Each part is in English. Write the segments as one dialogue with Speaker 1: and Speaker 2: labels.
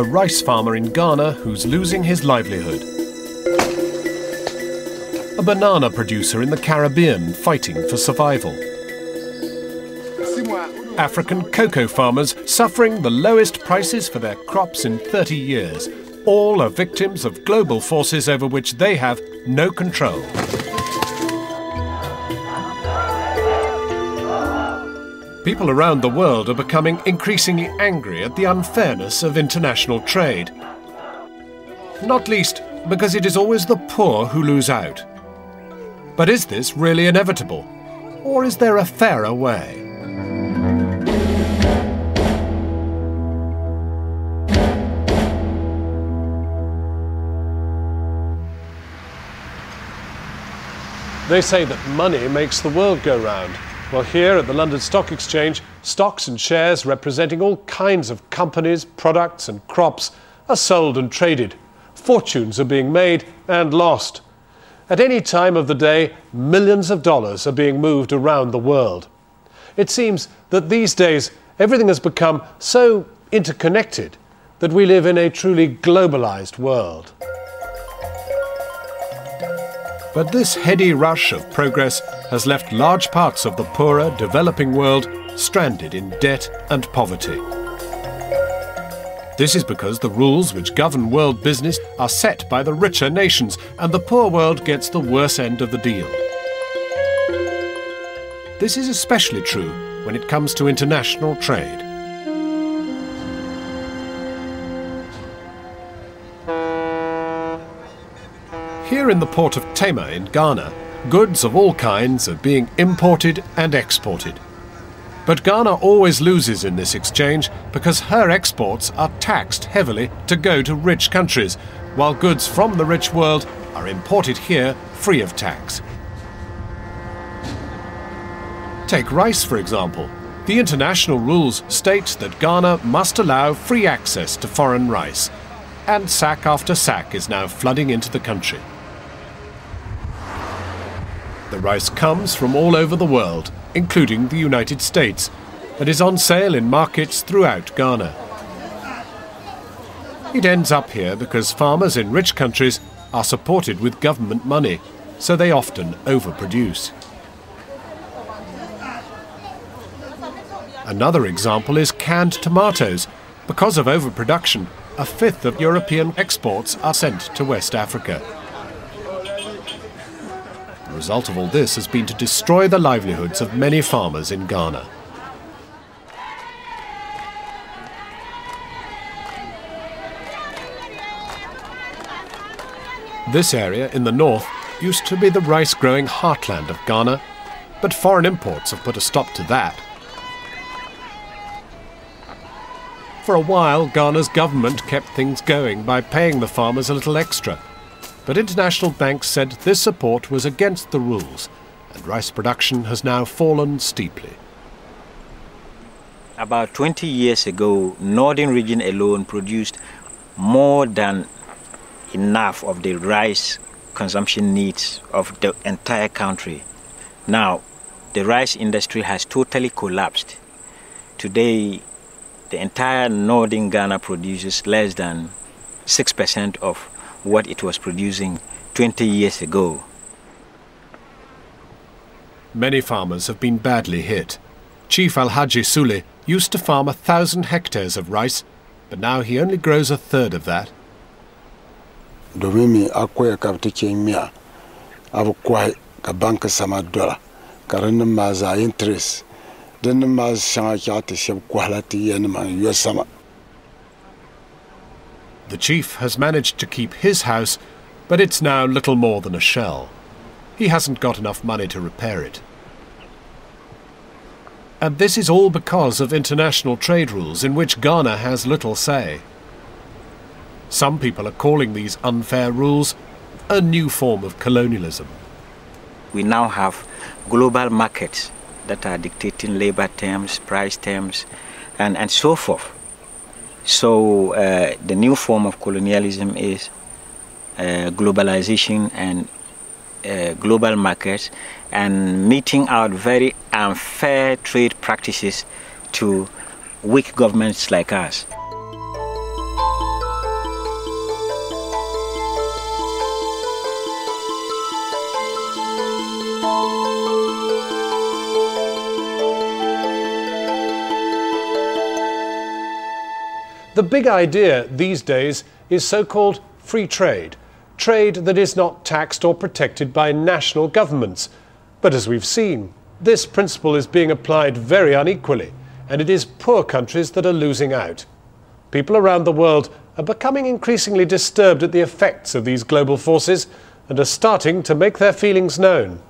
Speaker 1: a rice farmer in Ghana who's losing his livelihood. A banana producer in the Caribbean fighting for survival. African cocoa farmers suffering the lowest prices for their crops in 30 years. All are victims of global forces over which they have no control. People around the world are becoming increasingly angry at the unfairness of international trade. Not least because it is always the poor who lose out. But is this really inevitable? Or is there a fairer way? They say that money makes the world go round. Well, here at the London Stock Exchange, stocks and shares representing all kinds of companies, products and crops are sold and traded. Fortunes are being made and lost. At any time of the day, millions of dollars are being moved around the world. It seems that these days everything has become so interconnected that we live in a truly globalized world. But this heady rush of progress has left large parts of the poorer, developing world stranded in debt and poverty. This is because the rules which govern world business are set by the richer nations, and the poor world gets the worse end of the deal. This is especially true when it comes to international trade. Here in the port of Tema in Ghana, goods of all kinds are being imported and exported. But Ghana always loses in this exchange because her exports are taxed heavily to go to rich countries, while goods from the rich world are imported here free of tax. Take rice, for example. The international rules state that Ghana must allow free access to foreign rice, and sack after sack is now flooding into the country. The rice comes from all over the world, including the United States, and is on sale in markets throughout Ghana. It ends up here because farmers in rich countries are supported with government money, so they often overproduce. Another example is canned tomatoes. Because of overproduction, a fifth of European exports are sent to West Africa. The result of all this has been to destroy the livelihoods of many farmers in Ghana. This area in the north used to be the rice-growing heartland of Ghana, but foreign imports have put a stop to that. For a while, Ghana's government kept things going by paying the farmers a little extra. But international banks said this support was against the rules, and rice production has now fallen steeply.
Speaker 2: About 20 years ago, Northern region alone produced more than enough of the rice consumption needs of the entire country. Now, the rice industry has totally collapsed. Today, the entire Northern Ghana produces less than 6% of what it was producing 20 years ago.
Speaker 1: Many farmers have been badly hit. Chief Alhaji Sule used to farm 1,000 hectares of rice, but now he only grows a third of that.
Speaker 3: Domimi akwai kaptike miya abu kwai ka banka sama dola karin ma za interest den ma shanga kyata sheb kwalati yan ma yosama.
Speaker 1: The chief has managed to keep his house, but it's now little more than a shell. He hasn't got enough money to repair it. And this is all because of international trade rules in which Ghana has little say. Some people are calling these unfair rules a new form of colonialism.
Speaker 2: We now have global markets that are dictating labor terms, price terms, and so forth. So the new form of colonialism is globalization and global markets, and meting out very unfair trade practices to weak governments like us.
Speaker 1: The big idea these days is so-called free trade, trade that is not taxed or protected by national governments. But as we've seen, this principle is being applied very unequally, and it is poor countries that are losing out. People around the world are becoming increasingly disturbed at the effects of these global forces and are starting to make their feelings known.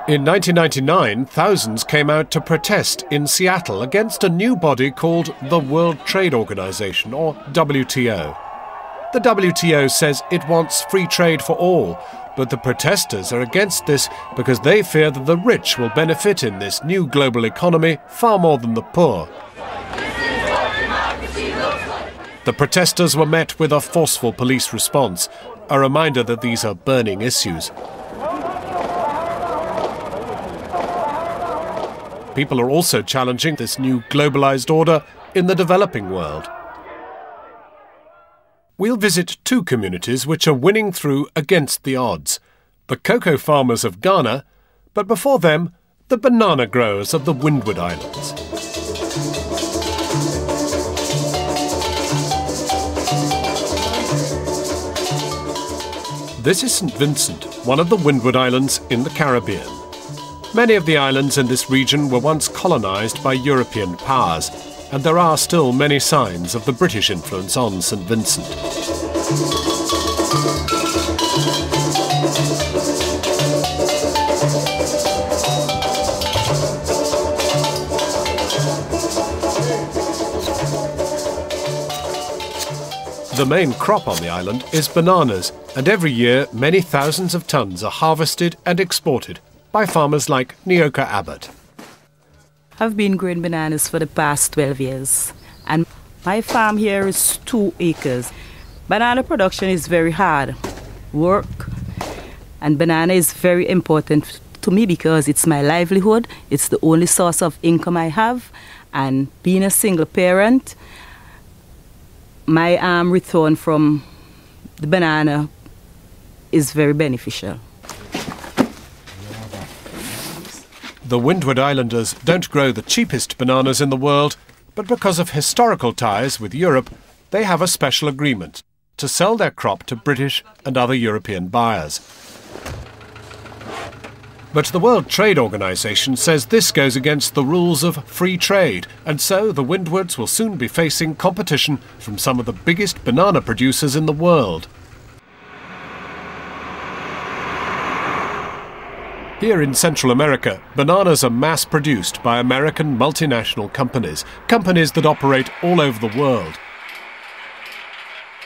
Speaker 1: In 1999, thousands came out to protest in Seattle against a new body called the World Trade Organization, or WTO. The WTO says it wants free trade for all, but the protesters are against this because they fear that the rich will benefit in this new global economy far more than the poor. The protesters were met with a forceful police response, a reminder that these are burning issues. People are also challenging this new globalized order in the developing world. We'll visit two communities which are winning through against the odds. The cocoa farmers of Ghana, but before them, the banana growers of the Windward Islands. This is St. Vincent, one of the Windward Islands in the Caribbean. Many of the islands in this region were once colonized by European powers, and there are still many signs of the British influence on St. Vincent. The main crop on the island is bananas, and every year many thousands of tons are harvested and exported by farmers like Nyoka Abbott.
Speaker 4: I've been growing bananas for the past 12 years, and my farm here is 2 acres. Banana production is very hard work, and banana is very important to me because it's my livelihood. It's the only source of income I have, and being a single parent, my return from the banana is very beneficial.
Speaker 1: The Windward Islanders don't grow the cheapest bananas in the world, but because of historical ties with Europe, they have a special agreement to sell their crop to British and other European buyers. But the World Trade Organization says this goes against the rules of free trade, and so the Windwards will soon be facing competition from some of the biggest banana producers in the world. Here in Central America, bananas are mass-produced by American multinational companies, companies that operate all over the world.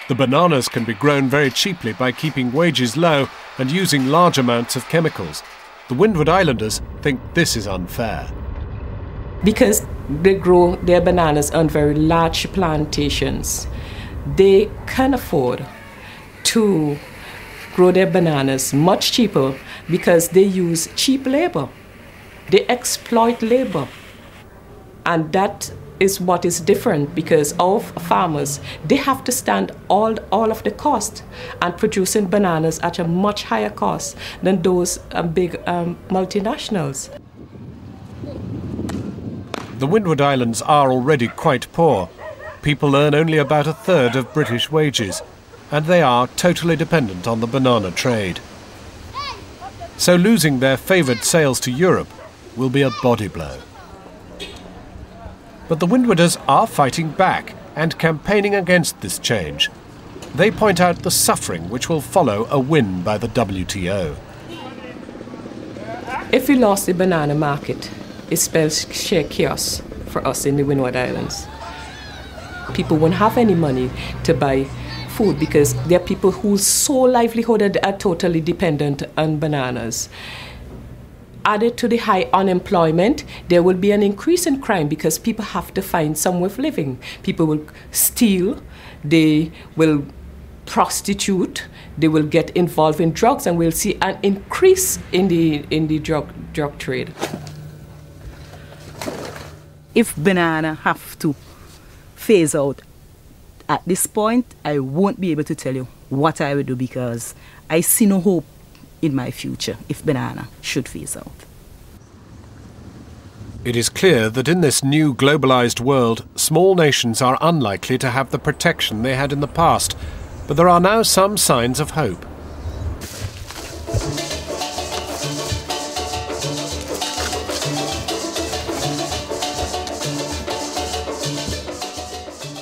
Speaker 1: The bananas can be grown very cheaply by keeping wages low and using large amounts of chemicals. The Windward Islanders think this is unfair.
Speaker 5: Because they grow their bananas on very large plantations, they can afford to grow their bananas much cheaper because they use cheap labor. They exploit labor. And that is what is different, because our farmers, they have to stand all of the cost and producing bananas at a much higher cost than those big multinationals.
Speaker 1: The Windward Islands are already quite poor. People earn only about a third of British wages, and they are totally dependent on the banana trade. So losing their favoured sales to Europe will be a body blow. But the Windwarders are fighting back and campaigning against this change. They point out the suffering which will follow a win by the WTO.
Speaker 5: If we lost the banana market, it spells sheer chaos for us in the Windward Islands. People won't have any money to buy food because there are people whose sole livelihood are totally dependent on bananas. Added to the high unemployment, there will be an increase in crime because people have to find somewhere of living. People will steal, they will prostitute, they will get involved in drugs, and we'll see an increase in the drug trade.
Speaker 4: If banana have to phase out at this point, I won't be able to tell you what I will do because I see no hope in my future if banana should phase out.
Speaker 1: It is clear that in this new globalized world, small nations are unlikely to have the protection they had in the past, but there are now some signs of hope.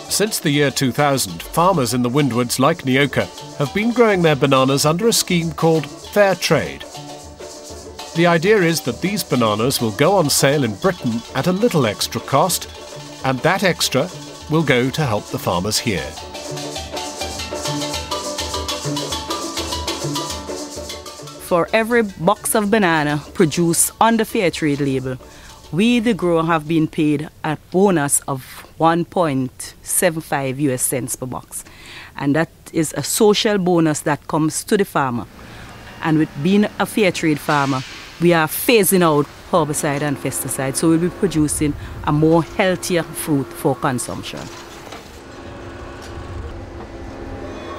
Speaker 1: Since the year 2000, farmers in the Windwards like Nyoka have been growing their bananas under a scheme called Fair Trade. The idea is that these bananas will go on sale in Britain at a little extra cost, and that extra will go to help the farmers here.
Speaker 4: For every box of banana produced on the Fair Trade label, we, the grower, have been paid a bonus of 1.75 US cents per box. And that is a social bonus that comes to the farmer. And with being a fair trade farmer, we are phasing out herbicide and pesticide, so we'll be producing a more healthier fruit for consumption.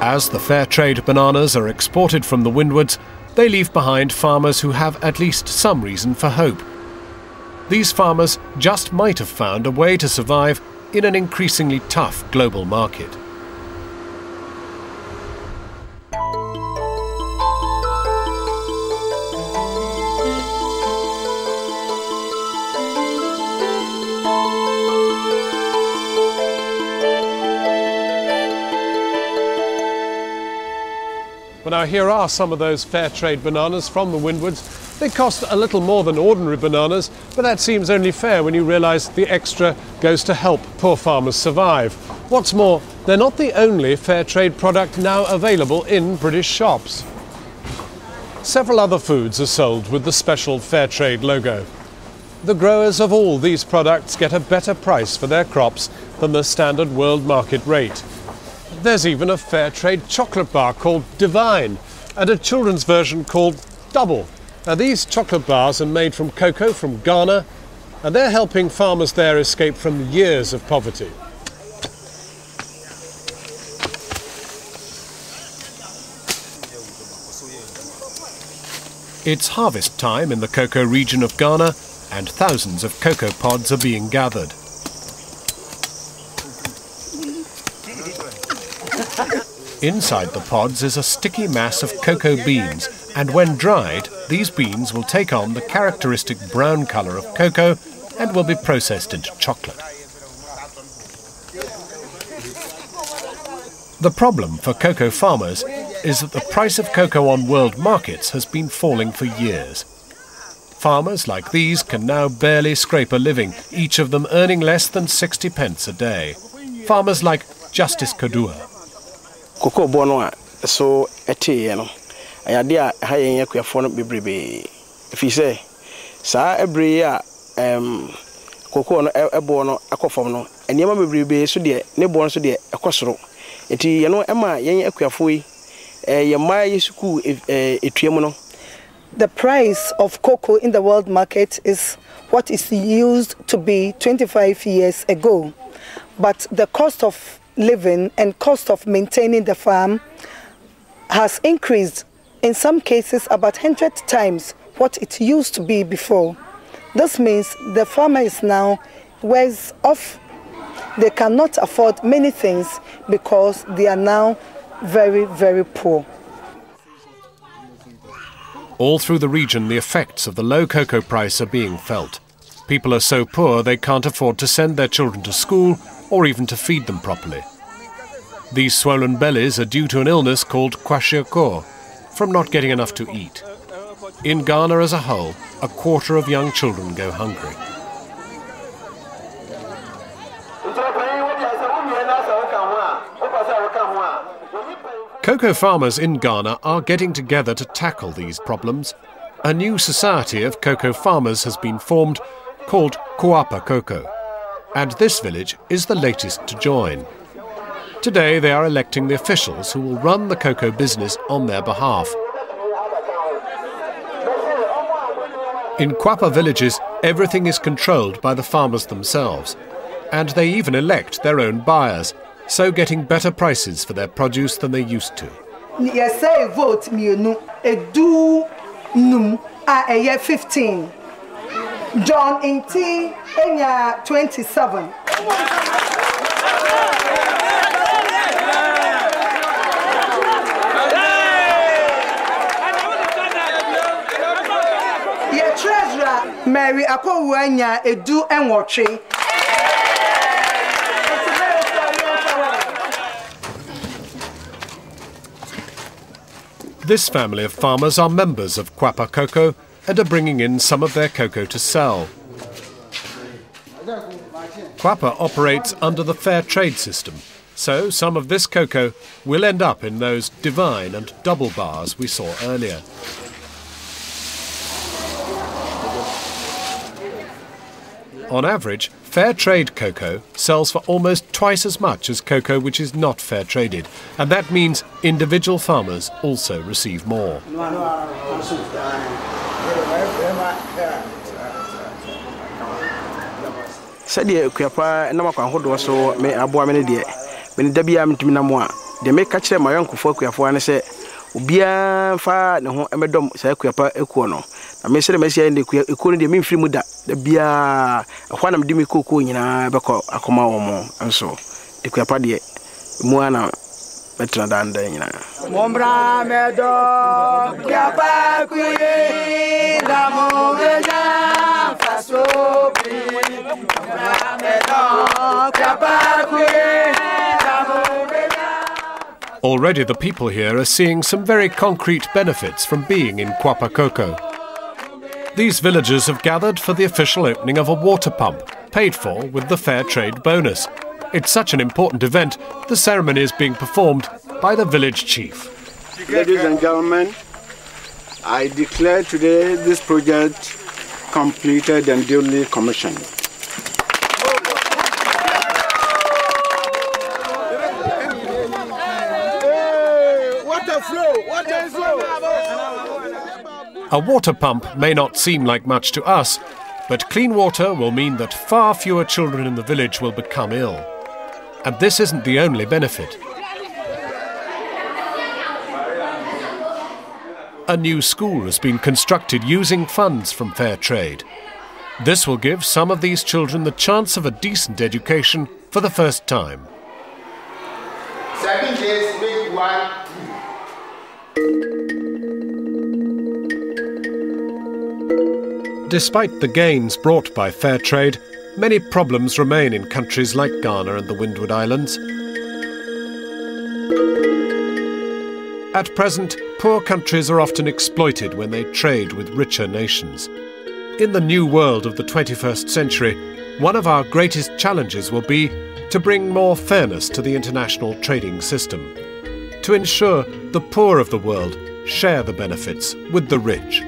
Speaker 1: As the fair trade bananas are exported from the Windwards, they leave behind farmers who have at least some reason for hope. These farmers just might have found a way to survive in an increasingly tough global market. Well, now here are some of those fair trade bananas from the Windwards. They cost a little more than ordinary bananas, but that seems only fair when you realise the extra goes to help poor farmers survive. What's more, they're not the only fair trade product now available in British shops. Several other foods are sold with the special fair trade logo. The growers of all these products get a better price for their crops than the standard world market rate. There's even a fair trade chocolate bar called Divine and a children's version called Double. Now these chocolate bars are made from cocoa from Ghana, and they're helping farmers there escape from years of poverty. It's harvest time in the cocoa region of Ghana, and thousands of cocoa pods are being gathered. Inside the pods is a sticky mass of cocoa beans, and when dried, these beans will take on the characteristic brown colour of cocoa and will be processed into chocolate. The problem for cocoa farmers is that the price of cocoa on world markets has been falling for years. Farmers like these can now barely scrape a living, each of them earning less than 60 pence a day. Farmers like Justice Kodua.
Speaker 6: Cocoa bono so ete no ayade a ha yen yakuafo no bebrebe if you say sa ebre a cocoa no ebo no akofom no enema bebrebe so de ne bo no so de ekosoro enti ye no ema yen yakuafo yi ye mai yesuku etuem no.
Speaker 7: The price of cocoa in the world market is what is used to be 25 years ago, but the cost of living and cost of maintaining the farm has increased, in some cases about 100 times what it used to be before. This means the farmer is now worse off. They cannot afford many things because they are now very, very poor.
Speaker 1: All through the region, the effects of the low cocoa price are being felt. People are so poor they can't afford to send their children to school or even to feed them properly. These swollen bellies are due to an illness called kwashiorkor, from not getting enough to eat. In Ghana as a whole, a quarter of young children go hungry. Cocoa farmers in Ghana are getting together to tackle these problems. A new society of cocoa farmers has been formed called Kuapa Cocoa, and this village is the latest to join. Today they are electing the officials who will run the cocoa business on their behalf. In Kuapa villages, everything is controlled by the farmers themselves, and they even elect their own buyers, so getting better prices for their produce than they used to.
Speaker 7: Yes, I vote me no. A do num a year 15. John Inti Enya 27. Your treasurer Mary Akowanya Edu Enwotri.
Speaker 1: This family of farmers are members of Kwapa Cocoa and are bringing in some of their cocoa to sell. Kwapa operates under the fair trade system, so some of this cocoa will end up in those divine and double bars we saw earlier. On average, fair trade cocoa sells for almost twice as much as cocoa which is not fair traded, and that means individual farmers also receive more.
Speaker 6: Sadia Kuapa na makwahodo so me aboa me ne de me da bia mtimi na mo a de me ka kire mayon kofo Kuafo ne se obia fa ne ho emedom sa Kuapa ekuo no na me sere me sia ne ekuo ne de me mfiri mu da bia ahwa na me de me koko nyina beko akoma wo mo anso de Kuapa de mu ana betra danda nyina mombra medo Kuapa kuye la mo veja faso
Speaker 1: Already the people here are seeing some very concrete benefits from being in Kwapa Cocoa. These villagers have gathered for the official opening of a water pump, paid for with the fair trade bonus. It's such an important event, the ceremony is being performed by the village chief.
Speaker 3: Ladies and gentlemen, I declare today this project completed and duly commissioned.
Speaker 1: A water pump may not seem like much to us, but clean water will mean that far fewer children in the village will become ill. And this isn't the only benefit. A new school has been constructed using funds from fair trade. This will give some of these children the chance of a decent education for the first time.
Speaker 3: 7 days, make 1.
Speaker 1: Despite the gains brought by fair trade, many problems remain in countries like Ghana and the Windward Islands. At present, poor countries are often exploited when they trade with richer nations. In the new world of the 21st century, one of our greatest challenges will be to bring more fairness to the international trading system, to ensure the poor of the world share the benefits with the rich.